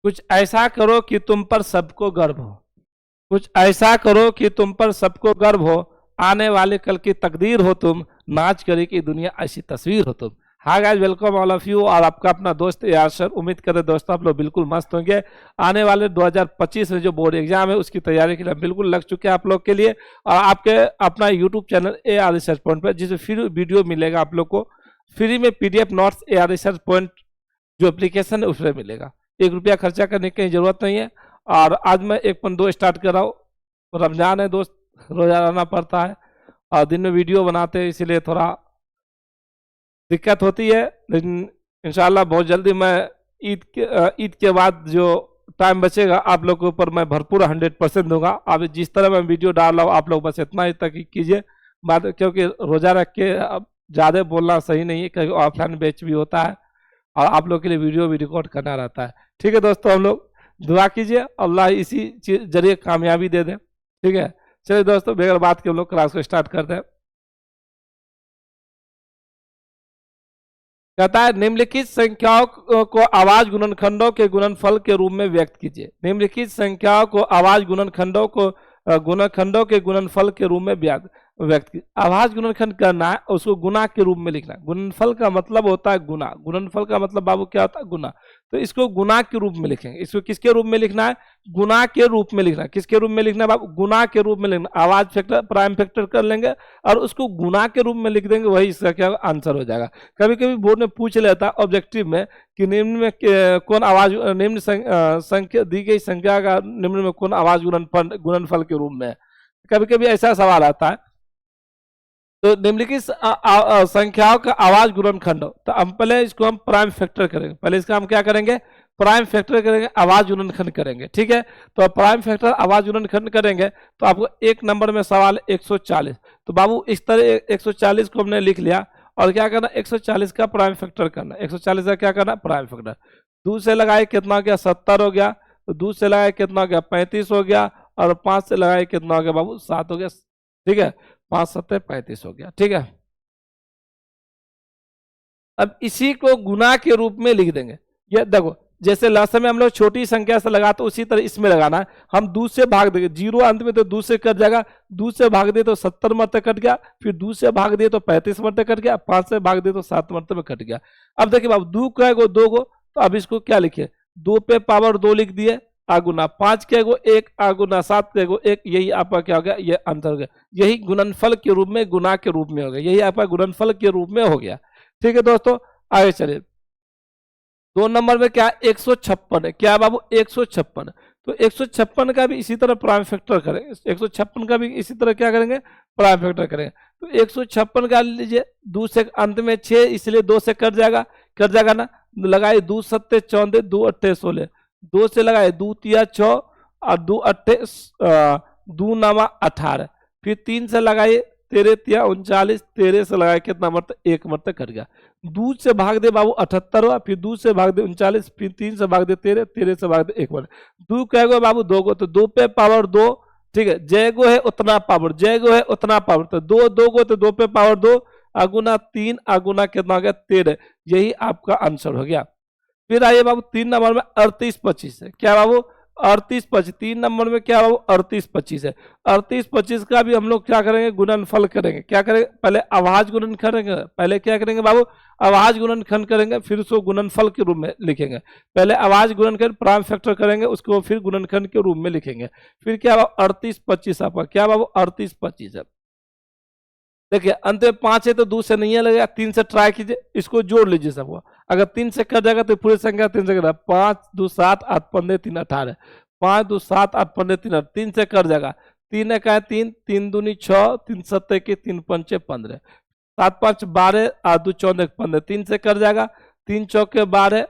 कुछ ऐसा करो कि तुम पर सबको गर्व हो, कुछ ऐसा करो कि तुम पर सबको गर्व हो, आने वाले कल की तकदीर हो तुम, नाच करे कि दुनिया ऐसी तस्वीर हो तुम। हाँ guys, welcome all of you, और आपका अपना दोस्त यासर। उम्मीद करें दोस्तों आप लोग बिल्कुल मस्त होंगे। आने वाले 2025 में जो बोर्ड एग्जाम है उसकी तैयारी के लिए बिल्कुल लग चुके हैं आप लोग के लिए। और आपके अपना YouTube channel AR research point पर, जिसमें फ्री वीडियो मिलेगा आप लोग को, फ्री में PDF notes AR research point जो एप्लीकेशन है उसमें मिलेगा। 1 रुपया खर्चा करने की जरूरत नहीं है। और आज मैं 1.2 स्टार्ट कर रहा हूँ। रमजान है दोस्त, रोजा रहना पड़ता है और दिन में वीडियो बनाते हैं, इसीलिए थोड़ा दिक्कत होती है। लेकिन इंशाल्लाह बहुत जल्दी मैं ईद के बाद जो टाइम बचेगा आप लोग के ऊपर मैं भरपूर 100% दूंगा। अब जिस तरह मैं वीडियो डाल रहा हूँ आप लोग बस इतना ही तक कीजिए बात, क्योंकि रोजा रख के अब ज़्यादा बोलना सही नहीं है, क्योंकि ऑफलाइन बैच भी होता है और आप लोग के लिए वीडियो भी रिकॉर्ड करना रहता है। ठीक है दोस्तों, हम लोग दुआ कीजिए अल्लाह इसी जरिए कामयाबी दे दे। ठीक है, चलिए दोस्तों बगैर बात के हम लोग क्लास को स्टार्ट करते हैं। कहता है निम्नलिखित संख्याओं को आवाज गुणनखंडों के गुणनफल के रूप में व्यक्त कीजिए। निम्नलिखित संख्याओं को आवाज गुणनखंडों को गुणनखंडों के गुणनफल के रूप में व्यक्त की। आवाज गुणनखंड करना है, उसको गुना के रूप में लिखना है। गुणनफल का मतलब होता है गुना, गुणनफल का मतलब बाबू क्या होता है? गुना। तो इसको गुना के रूप में लिखेंगे। इसको किसके रूप में लिखना है? गुना के रूप में लिखना है। किसके रूप में लिखना है बाबू? गुना के रूप में लिखना। आवाज फैक्टर प्राइम फैक्टर कर लेंगे और उसको गुना के रूप में लिख देंगे, वही इसका क्या आंसर हो जाएगा। कभी कभी बोर्ड में पूछ लेता है ऑब्जेक्टिव में कि निम्न में कौन आवाज, निम्न संख्या दी गई संख्या का निम्न में कौन आवाज गुणनफल के रूप में है। कभी कभी ऐसा सवाल आता है। तो निम्नलिखित संख्याओं का आवाज गुणनखंड, तो हम पहले इसको हम प्राइम फैक्टर करेंगे। पहले इसका हम क्या करेंगे? प्राइम फैक्टर करेंगे, आवाज गुणनखंड करेंगे। ठीक है, तो प्राइम फैक्टर आवाज गुणनखंड करेंगे तो आपको 1 नंबर में सवाल 140। तो बाबू इस तरह 140 को हमने लिख लिया और क्या करना? 140 का प्राइम फैक्टर करना। 140 का क्या करना? Prime factor. 2 से लगाए कितना हो गया? 70 हो गया। तो 2 से लगाए कितना हो गया? 35 हो गया। और 5 से लगाए कितना हो गया बाबू? 7 हो गया। ठीक है, 5 7 35 हो गया। ठीक है, अब इसी को गुना के रूप में लिख देंगे। ये देखो, जैसे लास्ट में हम लोग छोटी संख्या से लगाते उसी तरह इसमें लगाना है। हम 2 से भाग देंगे, 0 अंत में तो 2 से कट जाएगा। 2 से भाग दे तो 70 मरते कट गया, फिर 2 से भाग दे तो 35 मरते कट गया, 5 से भाग दे तो 7 मरते में कट गया। अब देखिए बाबू 2 का गो 2 गो, तो अब इसको क्या लिखे? 2 पे पावर 2 लिख दिए, आगुना 5 के गो 1, आगुना 7 के गो 1। यही आपका क्या हो गया? ये आंसर हो गया। यही गुणनफल के रूप में, गुना के रूप में हो गया। यही आपका गुणनफल के रूप में हो गया। ठीक है दोस्तों, आगे चलिए। 2 नंबर में क्या? 156 है। क्या बाबू? 156। तो 156 का भी इसी तरह प्राइम फैक्टर करेंगे। 156 का भी इसी तरह क्या करेंगे? प्राइम फैक्टर करेंगे। तो 156 का लीजिए, 2 से अंत में 6, इसलिए 2 से कट जाएगा ना। लगाए 2 7 14, 2 8 16। 2 से लगाए 2 3 6 और 2 8 2 9 18। फिर 3 से लगाए 13 3 39, 13 से लगाए कितना मरते? 1 मरते कट गया। 2 से भाग दे बाबू 78 हुआ, फिर 2 से भाग दे 39, फिर 3 से भाग दे 13, 13 से भाग दे 1 मरते। 2 कह गो बाबू 2 गो, तो 2 पे पावर 2। ठीक है, जय गो है उतना पावर, जय गो है उतना पावर, तो 2 2 गो तो 2 पे पावर 2, अगुना 3, अगुना कितना हो गया? 13। यही आपका आंसर हो गया। फिर आइए बाबू 3 नंबर में 38 25 है। क्या बाबू? 38 25। 3 नंबर में क्या बाबू? 38 25 है। 38 25 का भी हम लोग क्या करेंगे? गुणनफल करेंगे। क्या करेंगे? पहले आवाज गुणन करेंगे। पहले क्या करेंगे बाबू? आवाज गुणनखंड करेंगे, फिर उसको गुणनफल के रूप में लिखेंगे। पहले आवाज गुणनखंड प्राइम फैक्टर करेंगे, उसको फिर गुणनखंड के रूप में लिखेंगे। फिर क्या बाबू? 38 25 आपका क्या बाबू? 38 25 है। देखिए अंत में 5 है तो 2 से नहीं लगेगा, 3 से ट्राई कीजिए, इसको जोड़ लीजिए सबको। अगर 3 से कट जाएगा तो पूरी संख्या 3 से कट, 5 2 7 8 15 3 18। 5 2 7 8 15 3 3 से कट जाएगा। 3 का है 3, 3 दूनी 6, 3 7 के 3 पंचे 15, 7 5 12, 8 2 14 15। 3 से कट जाएगा। 3 चौके 12,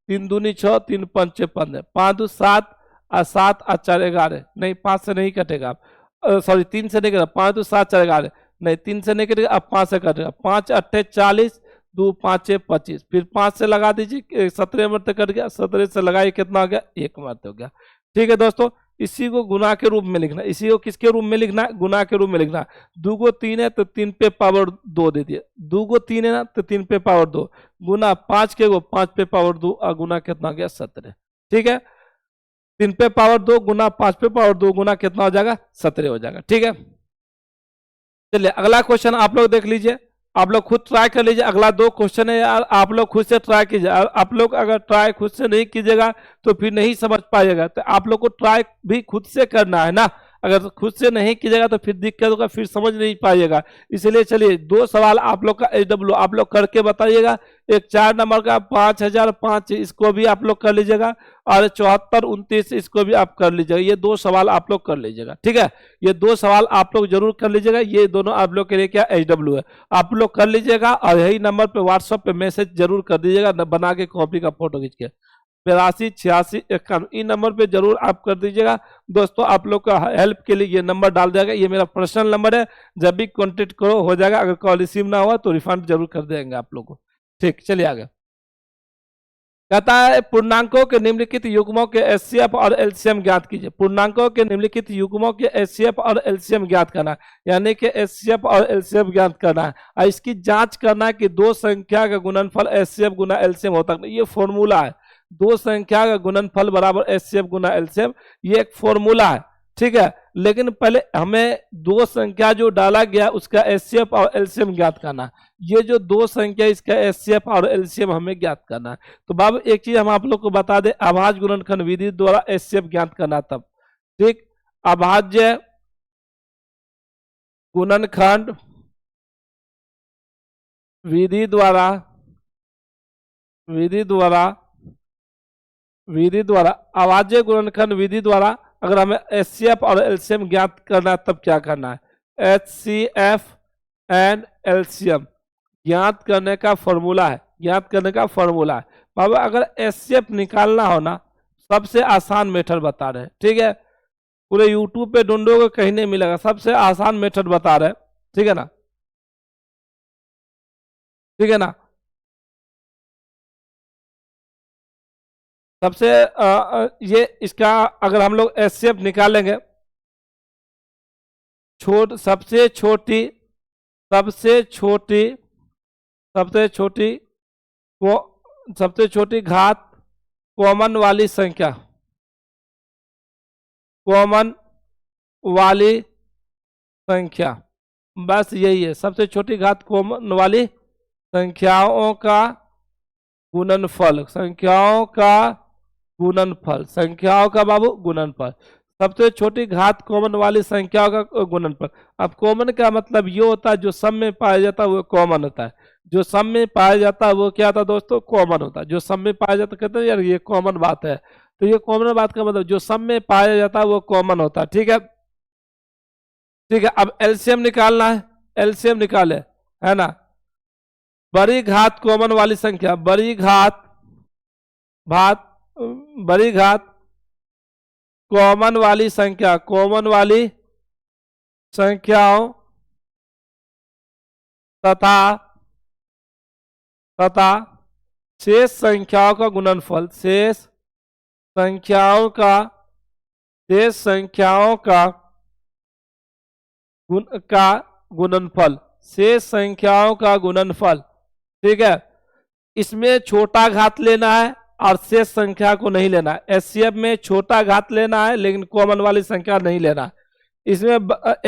3 दूनी 6, 3 पंचे 15, 5 2 7 और 7 और 4 11। नहीं 5 से नहीं कटेगा, सॉरी 3 से नहीं कटेगा। 5 2 7 4 11, नहीं 3 से नहीं कटेगा, अब 5 से कटेगा। 5 8 40, 2 5 25, फिर 5 से लगा दीजिए, 17 मरते कट गया। 17 से लगाइए कितना हो गया? 1 मरते हो गया। ठीक है दोस्तों, इसी को गुना के रूप में लिखना। इसी को किसके रूप में लिखना है? गुना के रूप में लिखना। 2 को 3 है तो 3 पे पावर 2 दे दिए। 2 को 3 है ना तो 3 पे पावर 2, गुना 5 के को 5 पे पावर 2 और गुना कितना गया? 17। ठीक है, 3 पे पावर 2 गुना 5 पे पावर 2 गुना कितना हो जाएगा? 17 हो जाएगा। ठीक है, चलिए अगला क्वेश्चन आप लोग देख लीजिए, आप लोग खुद ट्राई कर लीजिए। अगला 2 क्वेश्चन है यार, आप लोग खुद से ट्राई कीजिए। आप लोग अगर ट्राई खुद से नहीं कीजिएगा तो फिर नहीं समझ पाइएगा। तो आप लोग को ट्राई भी खुद से करना है ना, अगर खुद से नहीं कीजिएगा तो फिर दिक्कत होगा, फिर समझ नहीं पाइएगा। इसलिए चलिए 2 सवाल आप लोग का SW आप लोग करके बताइएगा। एक 4 नंबर का 5005 इसको भी आप लोग कर लीजिएगा, और 7429 इसको भी आप कर लीजिएगा। ये 2 सवाल आप लोग कर लीजिएगा। ठीक है, ये 2 सवाल आप लोग जरूर कर लीजिएगा। ये दोनों आप लोग के लिए क्या SW है, आप लोग कर लीजिएगा। और यही नंबर पे व्हाट्सएप पे मैसेज जरूर कर दीजिएगा, बना के कॉपी का फोटो खींच के 82 86 51 इन नंबर पे जरूर आप कर दीजिएगा। दोस्तों आप लोग का हेल्प के लिए ये नंबर डाल दिया गया, ये मेरा पर्सनल नंबर है। जब भी कॉन्टेक्ट करो हो जाएगा, अगर कॉल रिसीव ना हुआ तो रिफंड जरूर कर देंगे आप लोग को। ठीक, चलिए आगे। कहता है पूर्णांकों के निम्नलिखित युग्मों के HCF और LCM ज्ञात कीजिए। पूर्णांकों के निम्नलिखित युग्मों के HCF और LCM ज्ञात करना है, यानी कि HCF और LCM ज्ञात करना है, और इसकी जांच करना है कि 2 संख्या का गुणनफल HCF गुना LCM होता है। ये फॉर्मूला है, 2 संख्या का गुणनफल बराबर HCF गुना LCM, ये एक फॉर्मूला है। ठीक है, लेकिन पहले हमें 2 संख्या जो डाला गया उसका HCF और LCM ज्ञात करना है। ये जो 2 संख्या इसका HCF और LCM हमें ज्ञात करना है। तो बाबू एक चीज हम आप लोग को बता दें, अभाज्य गुणनखंड विधि द्वारा HCF ज्ञात करना तब। ठीक, अभाज्य गुणनखंड विधि द्वारा अभाज्य गुणनखंड विधि द्वारा अगर हमें HCF और LCM ज्ञात करना है तब क्या करना है? HCF एंड LCM ज्ञात करने का फॉर्मूला है, बाबा अगर HCF निकालना हो ना, सबसे आसान मेथड बता रहे हैं। ठीक है, पूरे यूट्यूब पे ढूंढोगे कहीं नहीं मिलेगा, सबसे आसान मेथड बता रहे हैं। ठीक है ना, सबसे ये इसका अगर हम लोग HCF निकालेंगे, सबसे छोटी घात कॉमन वाली संख्या, बस यही है। सबसे छोटी घात कॉमन वाली संख्याओं का गुणनफल, बाबू गुणनफल। सबसे छोटी घात कॉमन वाली संख्याओं का गुणनफल। अब कॉमन का मतलब ये होता है जो सब में पाया जाता है वो कॉमन होता है, जो सब में पाया जाता है वो क्या होता है दोस्तों? कॉमन होता है। जो सब में पाया जाता है, कहते हैं यार ये कॉमन बात है, तो ये कॉमन बात का मतलब जो सब में पाया जाता है वो कॉमन होता है। ठीक है, अब LCM निकालना है, LCM निकाले है ना। बड़ी घात कॉमन वाली संख्या, बड़ी घात कॉमन वाली संख्याओं तथा शेष संख्याओं का गुणनफल, शेष संख्याओं का गुणनफल। ठीक है, इसमें छोटा घात लेना है और शेष संख्या को नहीं लेना है। HCF में छोटा घात लेना है लेकिन कॉमन वाली संख्या नहीं लेना है। इसमें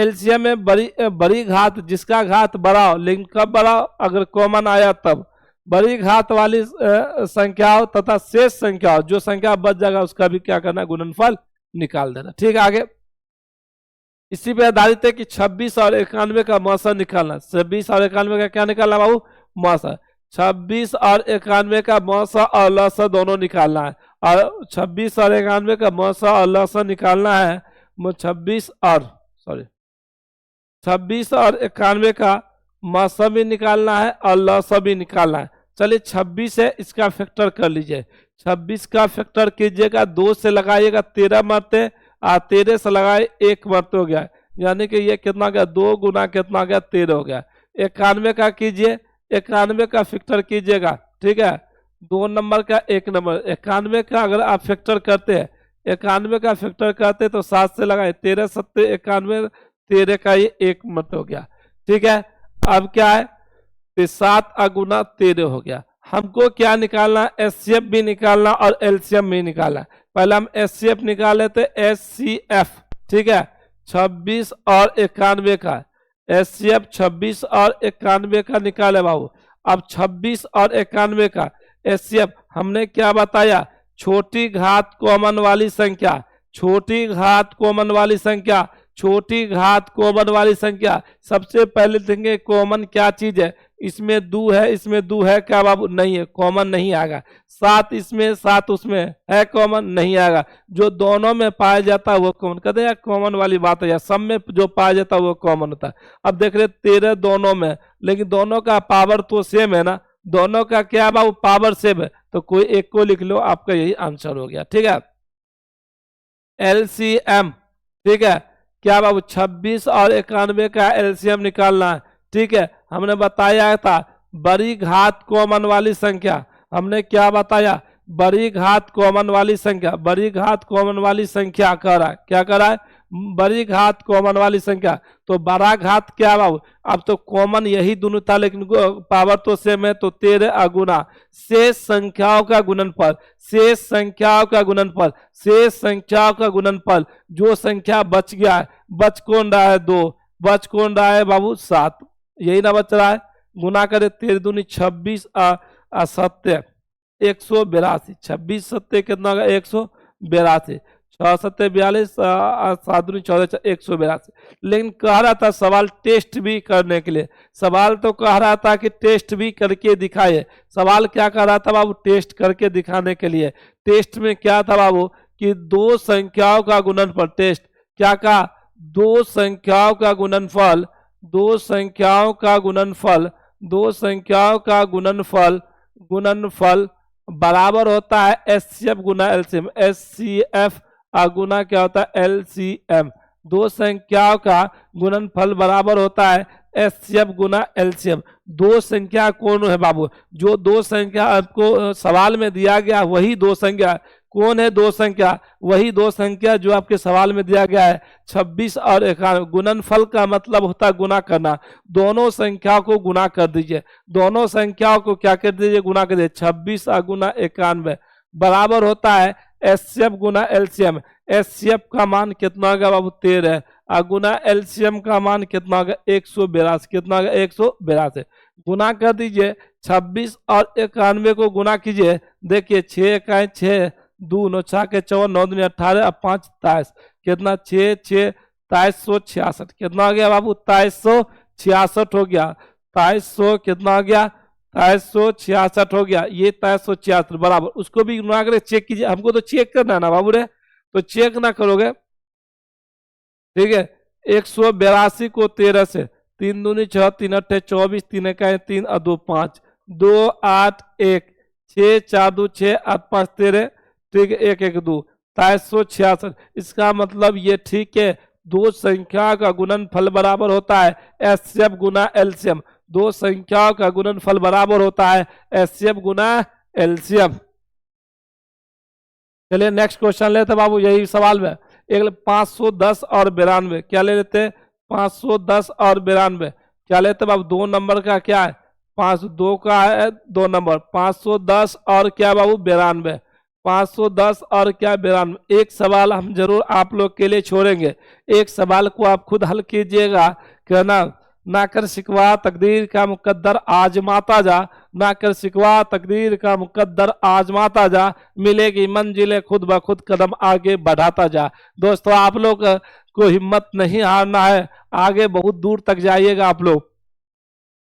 LCM में बड़ी घात, जिसका घात बड़ा हो, लेकिन कब बड़ा हो? अगर कॉमन आया तब। बड़ी घात वाली संख्याओं तथा शेष संख्याओं, जो संख्या बच जाएगा उसका भी क्या करना है? गुणनफल निकाल देना। ठीक है, आगे इसी पे आधारित है कि 26 और 91 का मौसा निकालना। 26 और 91 का क्या निकालना बाबू? मौसा। 26 और 91 का मौसा और लसा दोनों निकालना है, और 26 और 91 का मौसा और लसा निकालना है। 26 और 91 का मौसा भी निकालना है और लसा भी निकालना है। चलिए 26 है, इसका फैक्टर कर लीजिए। 26 का फैक्टर कीजिएगा, 2 से लगाइएगा 13 मरते, और 13 से लगाए 1 मरते हो गया, यानी कि ये कितना गया? 2 गुना कितना गया? 13 हो गया। 91 का कीजिए, 91 का फैक्टर कीजिएगा। ठीक है, 2 नंबर का 1 नंबर। 91 का अगर आप फैक्टर करते हैं, 91 का फैक्टर करते तो 7 से लगाए 13 7 91, 13 का ये 1 मत हो गया। ठीक है, अब क्या है? 7 गुना 13 हो गया। हमको क्या निकालना, एचसीएफ भी निकालना और एलसीएम भी निकालना। पहले हम एचसीएफ निकाल लेते, एचसीएफ, ठीक है, 26 और 91 का, एचसीएफ 26 और 91 का निकाले बाबू। अब 26 और 91 का एचसीएफ हमने क्या बताया, छोटी घात कॉमन वाली संख्या, छोटी घात कॉमन वाली संख्या, छोटी घात कॉमन वाली संख्या। सबसे पहले देखेंगे कॉमन क्या चीज है, इसमें 2 है, इसमें 2 है क्या बाबू, नहीं है, कॉमन नहीं आएगा। 7 इसमें 7 उसमें है, कॉमन नहीं आएगा। जो दोनों में पाया जाता है वो कॉमन, कहते हैं कॉमन वाली बात है यार, सब में जो पाया जाता है वो कॉमन होता है। अब देख रहे 13 दोनों में, लेकिन दोनों का पावर तो सेम है ना, दोनों का क्या बाबू पावर सेम है, तो कोई एक को लिख लो, आपका यही आंसर हो गया, ठीक है। एलसीएम, ठीक है, क्या बाबू 26 और 91 का एलसीएम निकालना है, ठीक है। हमने बताया था बड़ी घात कॉमन वाली संख्या, हमने क्या बताया, बड़ी घात कॉमन वाली संख्या, बड़ी घात कॉमन वाली संख्या कह रहा है, क्या कह रहा है, बड़ी घात कॉमन वाली संख्या। तो बड़ा घात क्या बाबू, अब तो कॉमन यही दोनों था लेकिन पावर तो सेम है, तो 13 अगुना शेष संख्याओं का गुणनफल, शेष संख्याओं का गुणनफल, शेष संख्याओं का गुणनफल। जो संख्या बच गया है, बच कौन रहा है 2, बच कौन रहा है बाबू 7, यही ना बच रहा है, गुना करे 13 दूनी 26 सत्य 182, 26 सत्य कितना होगा 182, 6 सत्य 42, 7 दूनी 14, 182। लेकिन कह रहा था सवाल टेस्ट भी करने के लिए, सवाल तो कह रहा था कि टेस्ट भी करके दिखाए। सवाल क्या कह रहा था बाबू, टेस्ट करके दिखाने के लिए। टेस्ट में क्या था बाबू कि दो संख्याओं का गुणनफल, टेस्ट क्या कहा, दो संख्याओं का गुणनफल, दो संख्याओं का गुणनफल, दो संख्याओं का गुणनफल, गुणनफल बराबर होता है एचसीएफ गुना एलसीएम, एचसीएफ गुना क्या होता है एलसीएम। दो संख्याओं का गुणनफल बराबर होता है एचसीएफ गुना एलसीएम। दो संख्या कौन है बाबू, जो दो संख्या आपको सवाल में दिया गया वही दो संख्या कौन है, दो संख्या वही दो संख्या जो आपके सवाल में दिया गया है 26 और 91। गुणनफल का मतलब होता है गुना करना, दोनों संख्याओं को गुना कर दीजिए, दोनों संख्याओं को क्या कर दीजिए गुना कर दीजिए, 26 गुना 91 बराबर होता है एचसीएफ गुना एलसीएम। एचसीएफ का मान कितना होगा बाबू 13 गुना एलसीएम का मान कितना होगा 182, कितना होगा 182। गुना कर दीजिए 26 और 91 को गुना कीजिए, देखिए 6 का 6, 2 9 6 के 4, 9 दूनी 18 और 5 23, कितना 6 6 2366, कितना हो गया बाबू 2366 हो गया, 2300 कितना हो गया 2366 हो गया, ये 2366 बराबर। उसको भी गुना करके चेक कीजिए, हमको तो चेक करना है ना बाबू रे, तो चेक ना करोगे, ठीक है। 182 को 13 से, 3 दूनी 6, 3 अट्ठे 24, 3 इकाई 3 और 2 5, 2 8 1, 6 4 2 6 8 5 13, ठीक है 1 1 2, 2366। इसका मतलब ये ठीक है, दो संख्या का गुणनफल बराबर होता है एचसीएफ गुना एलसीएम, दो संख्याओं का गुणनफल बराबर होता है एचसीएफ गुना एलसीएम। चलिए नेक्स्ट क्वेश्चन लेते बाबू, यही सवाल में एक 510 और 92, क्या ले लेते 510 और 92 क्या लेते बाबू, 2 नंबर का क्या है 5 का है 2 नंबर, 510 और क्या बाबू 92, 510 और क्या 92। एक सवाल हम जरूर आप लोग के लिए छोड़ेंगे, एक सवाल को आप खुद हल कीजिएगा, कहना ना कर शिकवा तकदीर का मुकद्दर आजमाता जा, ना कर शिकवा तकदीर का मुकद्दर आजमाता जा, मिलेगी मंजिलें खुद ब खुद कदम आगे बढ़ाता जा। दोस्तों आप लोग को हिम्मत नहीं हारना है, आगे बहुत दूर तक जाइएगा आप लोग,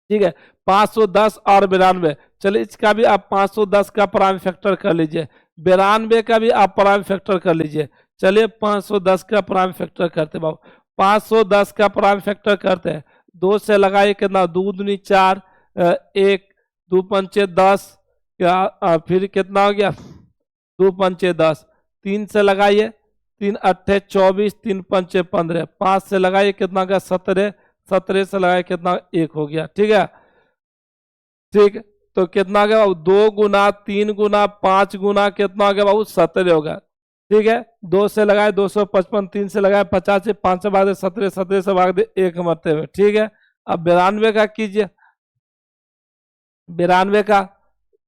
ठीक है। 510 और 92, चलिए इसका भी आप 510 का प्राइम फैक्टर कर लीजिए, 92 का भी आप प्राइम फैक्टर कर लीजिए। चलिए 510 का प्राइम फैक्टर करते बाबू, 510 का प्राइम फैक्टर करते हैं, 2 से लगाइए कितना 2 दूनी 4, 1 2 पंचे 10, फिर कितना हो गया 2 पंचे 10, 3 से लगाइए 3 अट्ठे 24, 3 पंचे 15, 5 से लगाइए कितना गया 17, 17 से लगाइए कितना 1 हो गया, ठीक है। ठीक तो कितना गया बाबू 2 गुना 3 गुना 5 गुना कितना हो गया बाबू 17 होगा, ठीक है। 2 से लगाए 255, 3 से लगाए 50, 5 से भाग दे 17, 17 से भाग दे 1 मरते हुए, ठीक है। अब 92 का कीजिए, 92 का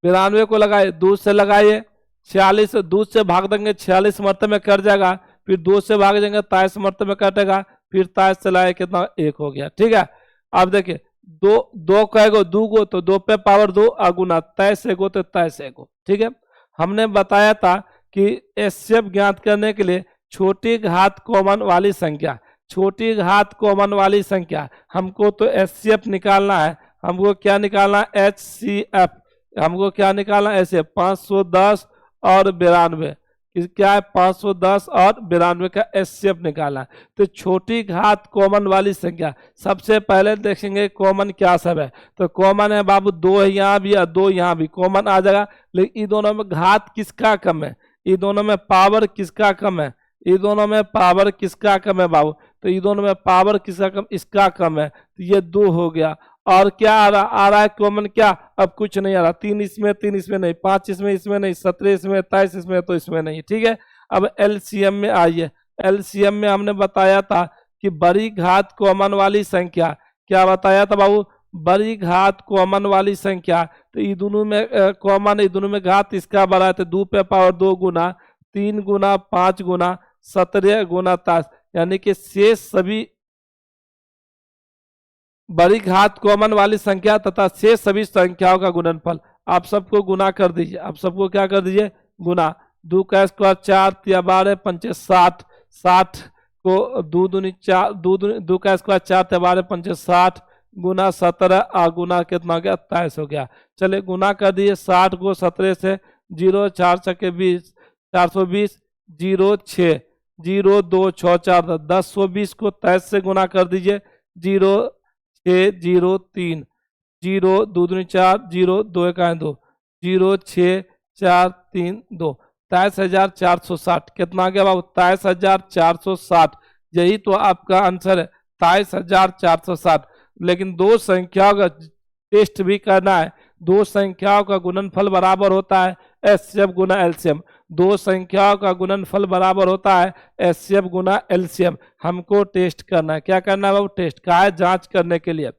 92 को लगाए, 2 से लगाइए, 46 2 से भाग देंगे 46 मरतबे में कट जाएगा, फिर 2 से भाग देंगे 23 मरतबे में कटेगा, फिर 23 से लाए कितना 1 हो गया। ठीक है, अब देखिए दो कहेगो 2 गो तो 2 पे पावर 2 अगुना 23 एगो तो 23 एगो। ठीक है, हमने बताया था कि एचसीएफ ज्ञात करने के लिए छोटी घात कॉमन वाली संख्या, छोटी घात कॉमन वाली संख्या हमको तो एचसीएफ निकालना है, हमको क्या निकालना है एचसीएफ, हमको क्या निकालना है ऐसे 510 और 92, क्या है 510 और 92 का एचसीएफ निकालना है। तो छोटी घात कॉमन वाली संख्या सबसे पहले देखेंगे कॉमन क्या सब है, तो कॉमन है बाबू 2 है यहाँ भी और 2 यहाँ भी कॉमन आ जाएगा, लेकिन इन दोनों में घात किसका कम है, इन दोनों में पावर किसका कम है, इन दोनों में पावर किसका कम है बाबू, तो इन दोनों में पावर किसका कम, इसका कम है, तो ये 2 हो गया। और क्या आ रहा है कॉमन क्या, अब कुछ नहीं आ रहा, 3 इसमें नहीं, 5 इसमें नहीं, 17 इसमें, 23 इसमें, तो इसमें नहीं। ठीक है, अब एलसीएम में आइए, एलसीएम में हमने बताया था कि बड़ी घात कॉमन वाली संख्या, क्या बताया था बाबू, बड़ी घात कॉमन वाली संख्या, तो ये दोनों में कॉमन, ये दोनों में घात इसका बड़ा है, तो 2 पे पावर 2 गुना 3 गुना 5 गुना 17 गुना 23, यानी कि शेष सभी बड़ी घात कॉमन वाली संख्या तथा शेष सभी संख्याओं का गुणनफल आप सबको गुना कर दीजिए, आप सबको क्या कर दीजिए गुना, 2 का स्क्वायर 4 या 12 पंचे 60, 60 को 2 दूनी 4, 2 का स्क्वायर 4 या 12 पंचे 60 गुना 17 और गुना कितना हो गया 23 हो गया। चलिए गुना कर दिए, 60 को 17 से 0 4 छके 20 420 0 6 0 2 6 4 10 120 को 23 से गुना कर दीजिए, 0 6 0 3 0 2 दूनी 4 0 2 1 2 0 6 4 3 2 23,460 कितना आ गया बाबू 23,460, यही तो आपका आंसर है 23,460। लेकिन दो संख्याओं का टेस्ट भी करना है, दो संख्याओं का गुणनफल बराबर होता है एचसीएफ गुना एलसीएम, दो संख्याओं का गुणनफल बराबर होता है एचसीएफ गुना एलसीएम, हमको टेस्ट करना है, क्या करना है बाबू टेस्ट का है जांच करने के लिए।